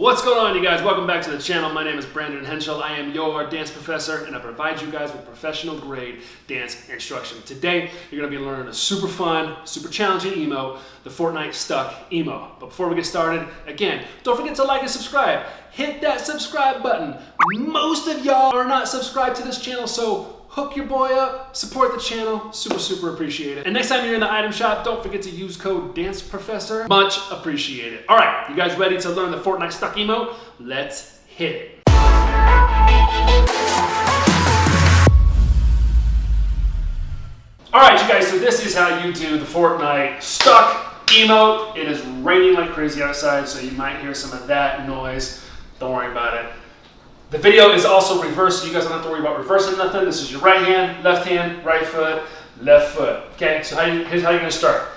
What's going on, you guys? Welcome back to the channel. My name is Brandon Henschel. I am your dance professor, and I provide you guys with professional grade dance instruction. Today, you're going to be learning a super fun, super challenging emote, the Fortnite Stuck emote. But before we get started, again, don't forget to like and subscribe. Hit that subscribe button. Most of y'all are not subscribed to this channel, so hook your boy up, support the channel, super appreciate it. And next time you're in the item shop, don't forget to use code DANCEPROFESSOR. Much appreciated. All right, you guys ready to learn the Fortnite Stuck emote? Let's hit it. All right, you guys, so this is how you do the Fortnite Stuck emote. It is raining like crazy outside, so you might hear some of that noise. Don't worry about it. The video is also reversed, so you guys don't have to worry about reversing nothing. This is your right hand, right foot, left foot. Okay, so here's how you're gonna start.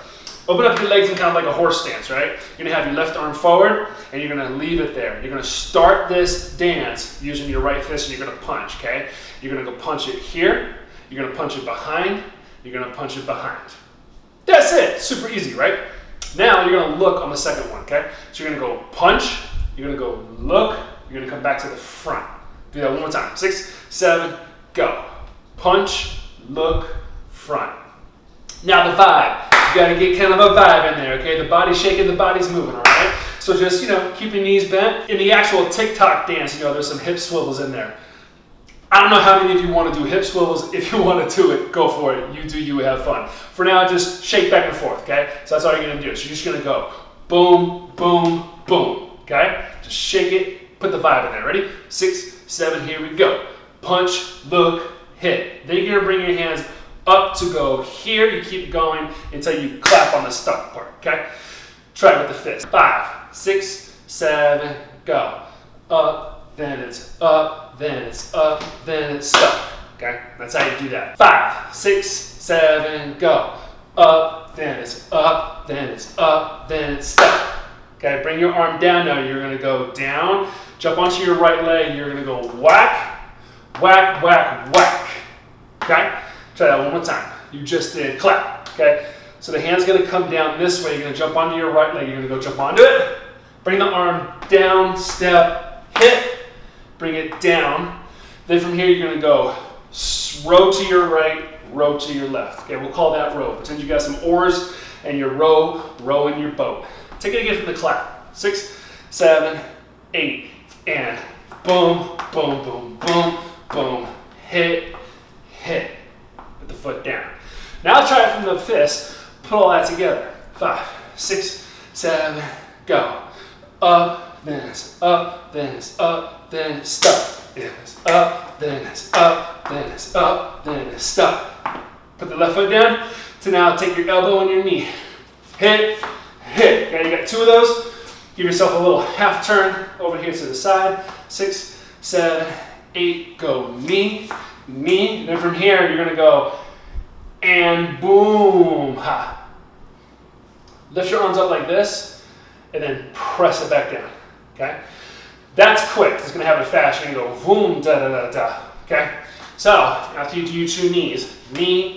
Open up your legs in kind of like a horse stance, right? You're gonna have your left arm forward, and you're gonna leave it there. You're gonna start this dance using your right fist, and you're gonna punch, okay? You're gonna go punch it here, you're gonna punch it behind, you're gonna punch it behind. That's it, super easy, right? Now you're gonna look on the second one, okay? So you're gonna go punch, you're gonna go look, you're gonna come back to the front. Do that one more time. 6, 7, go. Punch, look, front. Now the vibe. You gotta get kind of a vibe in there, okay? The body's shaking, the body's moving, all right? So just, keep your knees bent. In the actual TikTok dance, there's some hip swivels in there. I don't know how many of you want to do hip swivels. If you want to do it, go for it. You do you, have fun. For now, just shake back and forth, okay? So that's all you're gonna do. So you're just gonna go boom, boom, boom, okay? Just shake it. Put the vibe in there. Ready? 6, 7, here we go. Punch, look, hit. Then you're gonna bring your hands up to go here. You keep going until you clap on the stuck part, okay? Try it with the fist. 5, 6, 7, go. Up, then it's up, then it's up, then it's stuck, okay? That's how you do that. 5, 6, 7, go. Up, then it's up, then it's up, then it's stuck. Okay, bring your arm down now. You're gonna go down, jump onto your right leg. You're gonna go whack, whack, whack, whack. Okay, try that one more time. You just did clap, okay? So the hand's gonna come down this way. You're gonna jump onto your right leg. You're gonna go jump onto it. Bring the arm down, step, hit, bring it down. Then from here, you're gonna go row to your right, row to your left. Okay, we'll call that row. Pretend you got some oars and you're rowing your boat. Take it again from the clap. 6, 7, 8, and boom, boom, boom, boom, boom. Hit, hit. Put the foot down. Now try it from the fist. Put all that together. 5, 6, 7, go. Up, then it's up, then it's up, then it's stuck. Then it's up, then it's up, then it's up, then it's stuck. Put the left foot down. To now take your elbow and your knee. Hit, hit. Okay, you got 2 of those. Give yourself a little half turn over here to the side. 6, 7, 8, go knee, knee. And then from here, you're gonna go and boom, ha. Lift your arms up like this and then press it back down, okay? That's quick. It's gonna happen fast. You're gonna go boom, da, da, da, da, okay? So after you do your 2 knees, knee,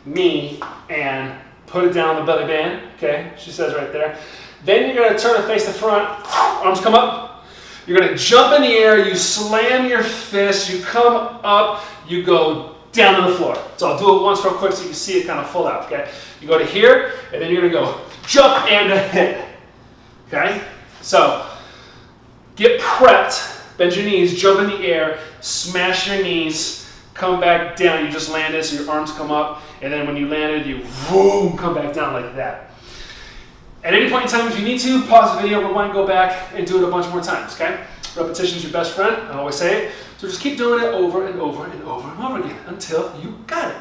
knee, and put it down on the belly band, okay? She says right there. Then you're gonna turn and face the front, arms come up. You're gonna jump in the air, you slam your fist, you come up, you go down to the floor. So I'll do it once real quick so you can see it kind of full out, okay? You go to here, and then you're gonna go jump and hit, okay? So get prepped, bend your knees, jump in the air, smash your knees, come back down. You just landed, so your arms come up, and then when you landed, you boom, come back down like that. At any point in time, if you need to, pause the video, rewind, go back, and do it a bunch more times, okay? Repetition is your best friend, I always say it. So just keep doing it over and over and over and over again until you got it.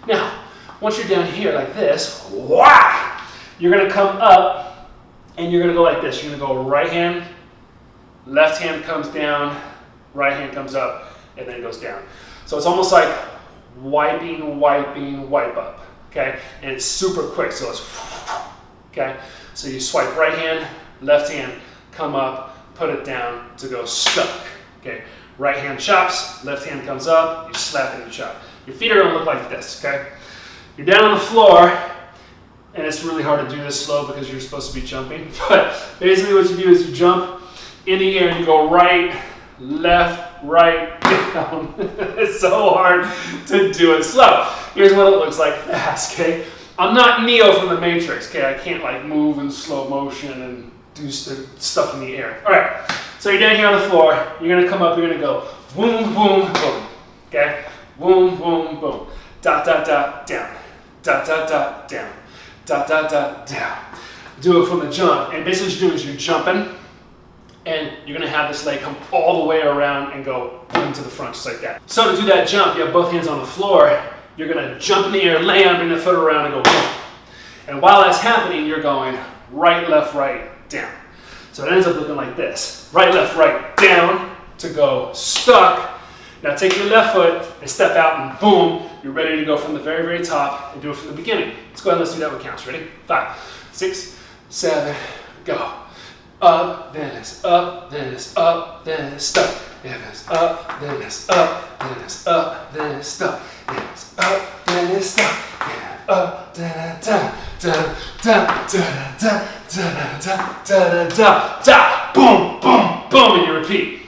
Now, once you're down here like this, whack! You're gonna come up, and you're gonna go like this. You're gonna go right hand, left hand comes down, right hand comes up, and then it goes down. So it's almost like wiping, wipe up, okay? And it's super quick, so it's, okay? So you swipe right hand, left hand, come up, put it down to go stuck, okay? Right hand chops, left hand comes up, you slap and you chop. Your feet are gonna look like this, okay? You're down on the floor, and it's really hard to do this slow because you're supposed to be jumping, but basically what you do is you jump, in the air, and you go right, left, right, down. It's so hard to do it slow. Here's what it looks like fast, okay? I'm not Neo from the Matrix, okay? I can't like move in slow motion and do stuff in the air. All right, so you're down here on the floor. You're gonna come up, you're gonna go boom, boom, boom, okay? Boom, boom, boom. Dot, dot, dot, down. Dot, dot, dot, down. Dot, dot, dot, down. Do it from the jump. And basically what you do is you're jumping, and you're gonna have this leg come all the way around and go boom to the front, just like that. So to do that jump, you have both hands on the floor. You're gonna jump in the air, land, bring the foot around, and go boom. And while that's happening, you're going right, left, down. So it ends up looking like this. Right, left, down to go stuck. Now take your left foot and step out and boom, you're ready to go from the very, very top and do it from the beginning. Let's go ahead and let's do that with counts. Ready? 5, 6, 7, go. Up, then it's up, then it's up, then it's stuck. If it's up, then it's up, then it's up, then it's stuck. If it's up, then it's stuck. Yeah, up, da da da da da da da da da da da, boom, boom, boom, and you repeat.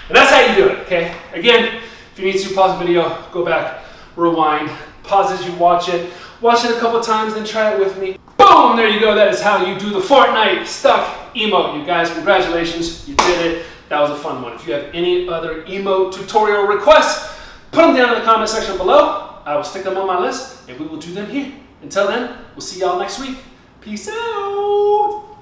And that's how you do it, okay? Again, if you need to pause the video, go back, rewind, pause as you watch it a couple times, then try it with me. Boom, there you go. That is how you do the Fortnite stuck emote. You guys, congratulations, you did it. That was a fun one. If you have any other emote tutorial requests, put them down in the comment section below. I will stick them on my list, and we will do them here. Until then, we'll see y'all next week. Peace out.